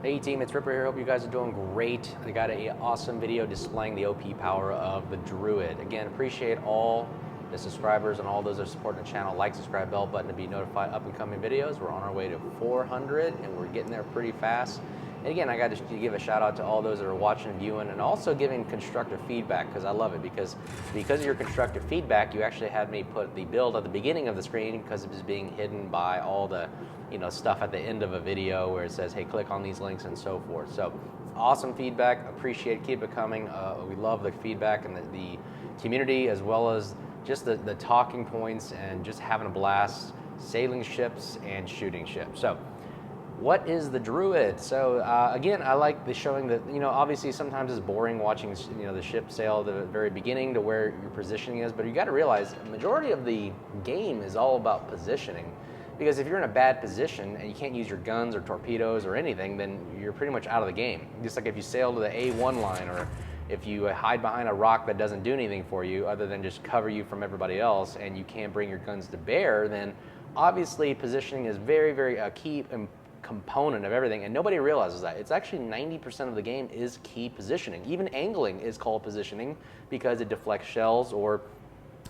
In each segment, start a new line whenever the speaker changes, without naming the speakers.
Hey team, it's Ripper here. Hope you guys are doing great. I got an awesome video displaying the OP power of the Druid. Again, appreciate all the subscribers and all those that are supporting the channel. Like, subscribe, bell button to be notified up and coming videos. We're on our way to 400 and we're getting there pretty fast. And again, I got to give a shout out to all those that are watching, viewing, and also giving constructive feedback, because I love it. Because of your constructive feedback, you actually had me put the build at the beginning of the screen because it was being hidden by all the stuff at the end of a video where it says, hey, click on these links and so forth. So awesome feedback. Appreciate it. Keep it coming. We love the feedback and the community, as well as just the talking points and just having a blast sailing ships and shooting ships. So what is the Druid? So again, I like the showing that, obviously sometimes it's boring watching, the ship sail at the very beginning to where your positioning is, but you got to realize the majority of the game is all about positioning. Because if you're in a bad position and you can't use your guns or torpedoes or anything, then you're pretty much out of the game. Just like if you sail to the A1 line, or if you hide behind a rock that doesn't do anything for you other than just cover you from everybody else, and you can't bring your guns to bear, then obviously positioning is very, very key component of everything, and nobody realizes that. It's actually 90% of the game is key positioning. Even angling is called positioning because it deflects shells or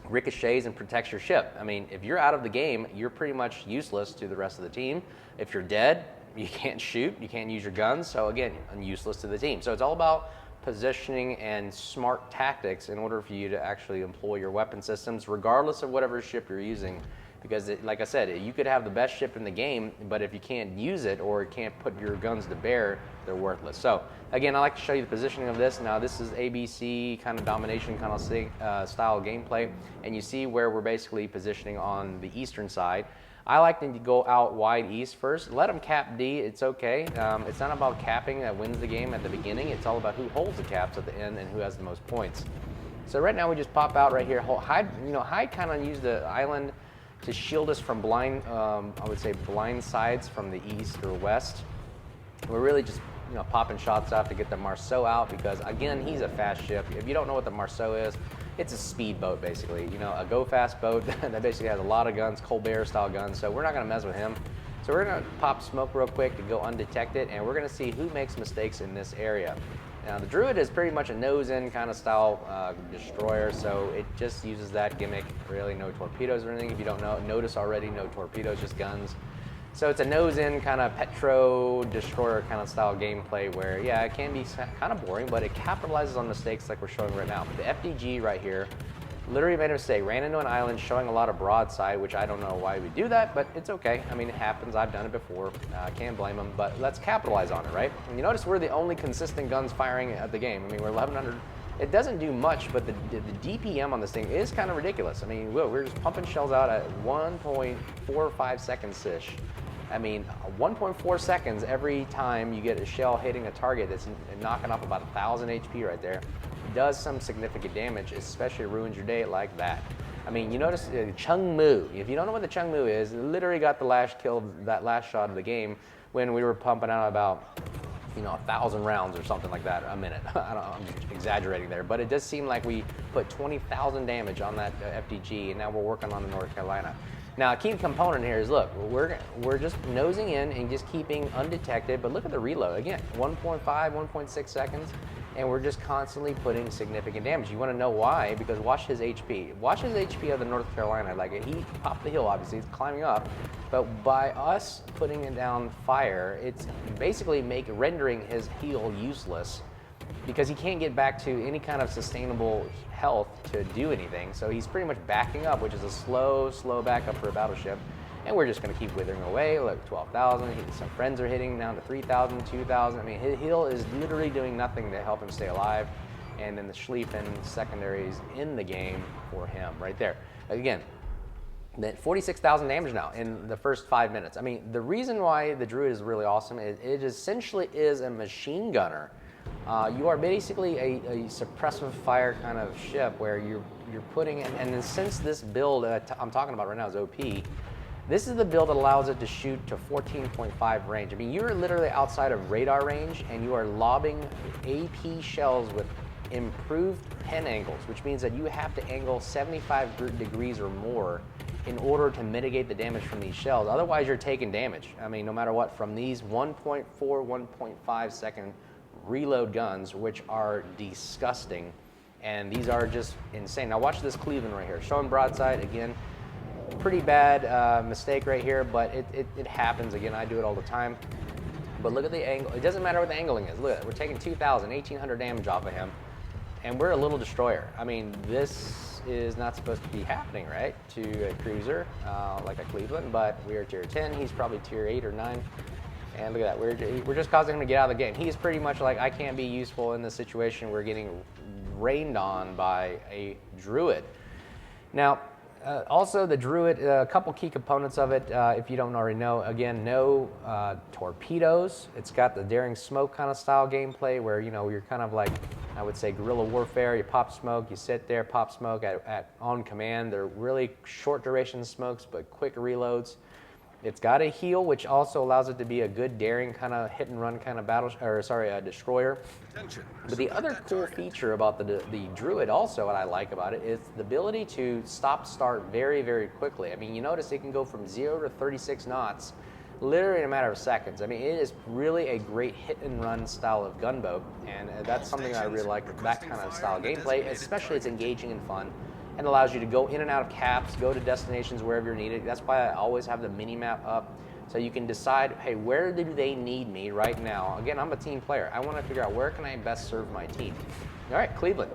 ricochets and protects your ship. I mean, if you're out of the game, you're pretty much useless to the rest of the team. If you're dead, you can't shoot, you can't use your guns, so again, useless to the team. So it's all about positioning and smart tactics in order for you to actually employ your weapon systems, regardless of whatever ship you're using. Because like I said, you could have the best ship in the game, but if you can't use it or can't put your guns to bear, they're worthless. So again, I like to show you the positioning of this. Now this is ABC kind of domination kind of style gameplay, and you see where we're basically positioning on the eastern side. I like them to go out wide east first. Let them cap D, it's okay. It's not about capping that wins the game at the beginning. It's all about who holds the caps at the end and who has the most points. So right now we just pop out right here. Hide kind of use the island to shield us from blind, I would say blind sides from the east or west. We're really just popping shots out to get the Marceau out, because again, he's a fast ship. If you don't know what the Marceau is, it's a speedboat basically. A go fast boat that basically has a lot of guns, Colbert style guns. So we're not gonna mess with him. So we're gonna pop smoke real quick to go undetected, and we're gonna see who makes mistakes in this area. Now the Druid is pretty much a nose-in kind of style destroyer, so it just uses that gimmick. Really, no torpedoes or anything. If you don't notice already, no torpedoes, just guns. So it's a nose-in kind of petro destroyer kind of style gameplay where, yeah, it can be kind of boring, but it capitalizes on mistakes like we're showing right now. The FDG right here literally made a mistake, ran into an island showing a lot of broadside, which I don't know why we do that, but it's okay. I mean, it happens. I've done it before. I can't blame them, but let's capitalize on it, right? And you notice we're the only consistent guns firing at the game. I mean, we're 1,100. It doesn't do much, but the DPM on this thing is kind of ridiculous. I mean, we're just pumping shells out at 1.45 seconds-ish. I mean, 1.4 seconds every time you get a shell hitting a target that's knocking off about 1,000 HP right there. It does some significant damage, especially ruins your day like that. I mean, you notice Chung Mu. If you don't know what the Chung Mu is, it literally got the last kill, that last shot of the game when we were pumping out about 1,000 rounds or something like that a minute. I'm just exaggerating there, but it does seem like we put 20,000 damage on that FDG, and now we're working on the North Carolina. Now, a key component here is, look, we're just nosing in and just keeping undetected, but look at the reload. Again, 1.5, 1.6 seconds, and we're just constantly putting significant damage. You want to know why? Because watch his HP. Watch his HP of the North Carolina. Like, he popped the hill, obviously, he's climbing up, but by us putting it down fire, it's basically rendering his heal useless, because he can't get back to any kind of sustainable health to do anything. So he's pretty much backing up, which is a slow backup for a battleship. And we're just going to keep withering away. Look, 12,000. Some friends are hitting down to 3,000, 2,000. I mean, his heal is literally doing nothing to help him stay alive. And then the Schlieffen secondaries in the game for him right there. Again, 46,000 damage now in the first 5 minutes. I mean, the reason why the Druid is really awesome is it essentially is a machine gunner. You are basically a suppressive fire kind of ship where you're putting in, and then since this build I'm talking about right now is OP, this is the build that allows it to shoot to 14.5 range. I mean, you're literally outside of radar range, and you are lobbing AP shells with improved pen angles, which means that you have to angle 75 degrees or more in order to mitigate the damage from these shells. Otherwise, you're taking damage. I mean, no matter what, from these 1.4, 1.5 second reload guns, which are disgusting. And these are just insane. Now watch this Cleveland right here. Showing broadside again. Pretty bad mistake right here, but it happens. Again, I do it all the time. But look at the angle. It doesn't matter what the angling is. Look at it. We're taking 2,000, 1,800 damage off of him. And we're a little destroyer. I mean, this is not supposed to be happening, right? To a cruiser like a Cleveland, but we are tier 10. He's probably tier 8 or 9. And look at that. We're just causing him to get out of the game. He's pretty much like, I can't be useful in this situation. We're getting rained on by a Druid. Now, also the Druid, a couple key components of it, if you don't already know, again, no torpedoes. It's got the daring smoke kind of style gameplay where, you know, you're kind of like, I would say guerrilla warfare. You pop smoke, you sit there, pop smoke on command. They're really short duration smokes, but quick reloads. It's got a heal, which also allows it to be a good daring kind of hit and run kind of destroyer. But the other cool feature about the Druid also, what I like about it, is the ability to stop start very, very quickly. I mean, you notice it can go from 0 to 36 knots literally in a matter of seconds. I mean, it is really a great hit and run style of gunboat, and that's something I really like, that kind of style of gameplay, especially it's engaging and fun. And allows you to go in and out of caps, go to destinations wherever you're needed. That's why I always have the mini map up, so you can decide, hey, where do they need me right now? Again, I'm a team player. I want to figure out where can I best serve my team. All right, Cleveland.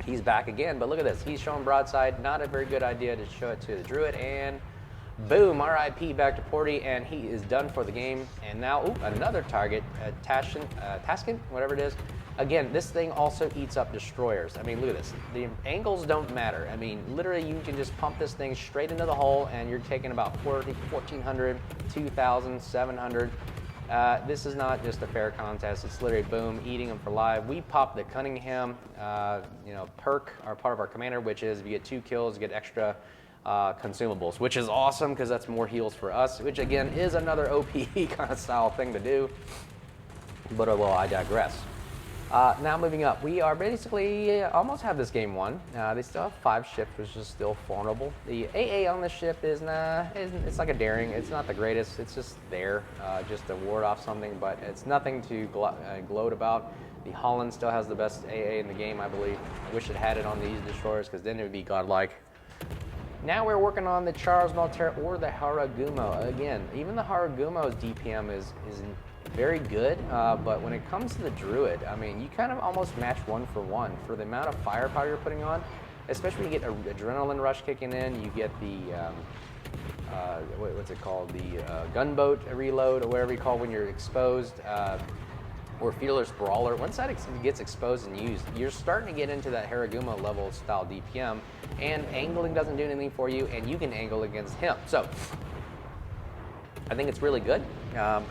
He's back again, but look at this. He's showing broadside. Not a very good idea to show it to the Druid, and boom, RIP back to Porty, and he is done for the game. And now, another target, Taskin, whatever it is. Again, this thing also eats up destroyers. I mean, look at this. The angles don't matter. I mean, literally, you can just pump this thing straight into the hull, and you're taking about 1,400, 2,000, 700. This is not just a fair contest. It's literally, boom, eating them for live. We popped the Cunningham, perk, our part of our commander, which is if you get 2 kills, you get extra consumables, which is awesome because that's more heals for us, which again is another OP kind of style thing to do. But well, I digress. Now moving up, we are basically almost have this game won. They still have 5 ships, which is still formidable. The AA on this ship is it's like a daring. It's not the greatest. It's just there, just to ward off something, but it's nothing to gloat about. The Holland still has the best AA in the game, I believe. I wish it had it on these destroyers because then it would be godlike. Now we're working on the Charles Maltaire or the Haragumo. Again, even the Haragumo's DPM is very good, but when it comes to the Druid, I mean, you kind of almost match 1 for 1 for the amount of firepower you're putting on, especially when you get an adrenaline rush kicking in, you get the, what's it called, the gunboat reload, or whatever you call it when you're exposed, or Fearless Brawler. Once that gets exposed and used, you're starting to get into that Haragumo level style DPM, and angling doesn't do anything for you, and you can angle against him. So I think it's really good.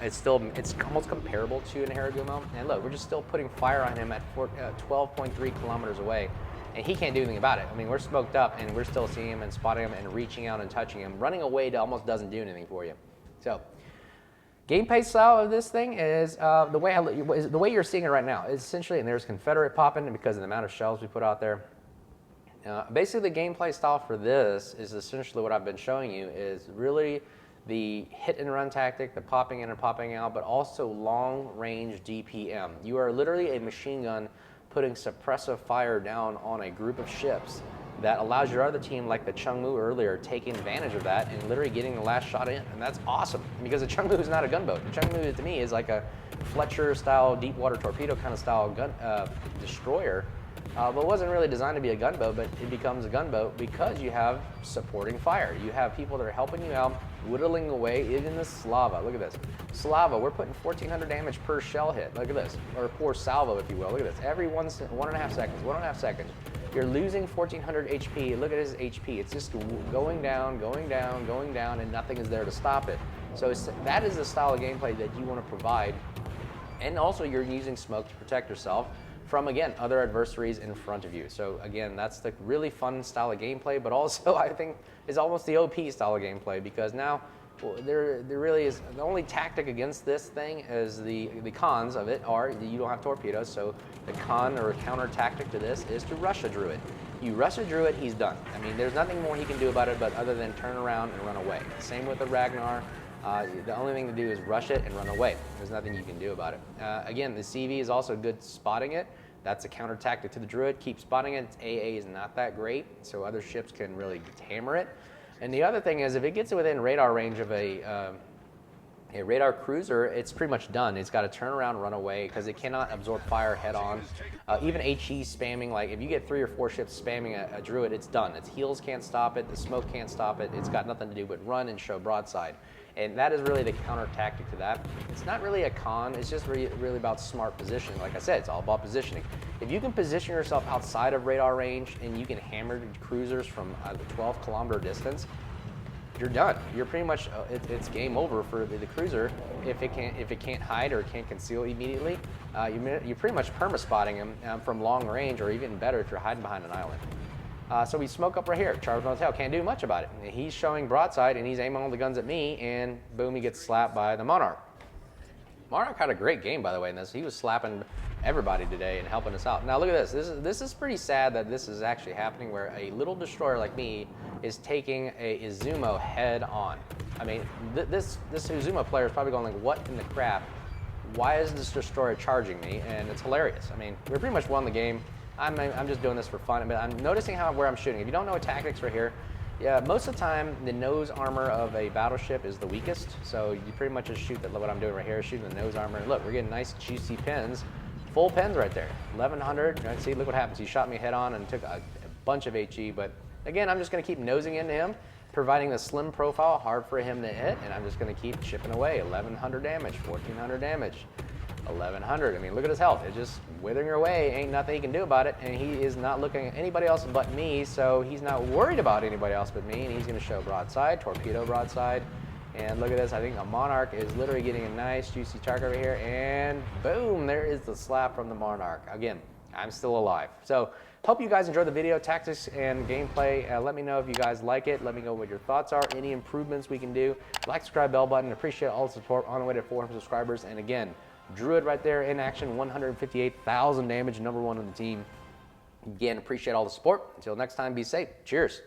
It's almost comparable to an Haragumo. And look, we're just still putting fire on him at 12.3 kilometers away, and he can't do anything about it. I mean, we're smoked up, and we're still seeing him and spotting him and reaching out and touching him. Running away almost doesn't do anything for you. So gameplay style of this thing is the way you're seeing it right now is essentially, and there's Confederate popping because of the amount of shells we put out there. Basically, the gameplay style for this is essentially what I've been showing you is really the hit and run tactic, the popping in and popping out, but also long range DPM. You are literally a machine gun putting suppressive fire down on a group of ships that allows your other team, like the Chungmu earlier, taking advantage of that and literally getting the last shot in. And that's awesome because the Chungmu is not a gunboat. The Chungmu to me is like a Fletcher style, deep water torpedo kind of style gun destroyer. But it wasn't really designed to be a gunboat, but it becomes a gunboat because you have supporting fire. You have people that are helping you out, whittling away, even the Slava. Look at this. Slava, we're putting 1,400 damage per shell hit. Look at this. Or per salvo, if you will. Look at this. Every 1.5 seconds. You're losing 1,400 HP. Look at his HP. It's just going down, and nothing is there to stop it. So that is the style of gameplay that you want to provide. And also, you're using smoke to protect yourself from, again, other adversaries in front of you. So again, that's the really fun style of gameplay, but also I think is almost the OP style of gameplay because now there really is, the only tactic against this thing is the cons of it are you don't have torpedoes, so the con or counter tactic to this is to rush a Druid. You rush a Druid, he's done. I mean, there's nothing more he can do about it but other than turn around and run away. Same with the Ragnar. The only thing to do is rush it and run away. There's nothing you can do about it. Again, the CV is also good spotting it. That's a counter tactic to the Druid. Keep spotting it. Its AA is not that great, so other ships can really hammer it. And the other thing is, if it gets within radar range of a radar cruiser, it's pretty much done. It's got to turn around and run away because it cannot absorb fire head on. Even HE spamming, like if you get 3 or 4 ships spamming a Druid, it's done. Its heals can't stop it. The smoke can't stop it. It's got nothing to do but run and show broadside. And that is really the counter tactic to that. It's not really a con. It's just really about smart positioning. Like I said, it's all about positioning. If you can position yourself outside of radar range and you can hammer cruisers from a 12-kilometer distance, you're done. You're pretty much it's game over for the cruiser if it can't hide or can't conceal immediately. You're pretty much perma-spotting him from long range, or even better if you're hiding behind an island. So we smoke up right here. Charge on the tail, can't do much about it. He's showing broadside and he's aiming all the guns at me, and boom, he gets slapped by the Monarch. Monarch had a great game, by the way, in this. He was slapping everybody today and helping us out. Now look at this. This is pretty sad that this is actually happening, where a little destroyer like me is taking a Izumo head on. I mean, this Izumo player is probably going like, what in the crap? Why is this destroyer charging me? And it's hilarious. I mean, we pretty much won the game. I'm just doing this for fun, but I'm noticing where I'm shooting. If you don't know what tactics right here, yeah, most of the time the nose armor of a battleship is the weakest, so you pretty much just shoot what I'm doing right here, shooting the nose armor. And look, we're getting nice juicy pins, full pins right there, 1100. Right, see, look what happens. He shot me head on and took a bunch of HE, but again, I'm just going to keep nosing into him, providing the slim profile, hard for him to hit, and I'm just going to keep chipping away. 1100 damage, 1400 damage. 1100. I mean, look at his health. It's just withering away. Ain't nothing he can do about it. And he is not looking at anybody else but me, so he's not worried about anybody else but me. And he's going to show broadside, torpedo broadside. And look at this. I think a Monarch is literally getting a nice juicy target over here. And boom, there is the slap from the Monarch. Again, I'm still alive. So hope you guys enjoyed the video, tactics and gameplay. Let me know if you guys like it. Let me know what your thoughts are, any improvements we can do. Like, subscribe, bell button. Appreciate all the support on the way to 400 subscribers. And again, Druid right there in action, 158,000 damage, #1 on the team. Again, appreciate all the support. Until next time, be safe. Cheers.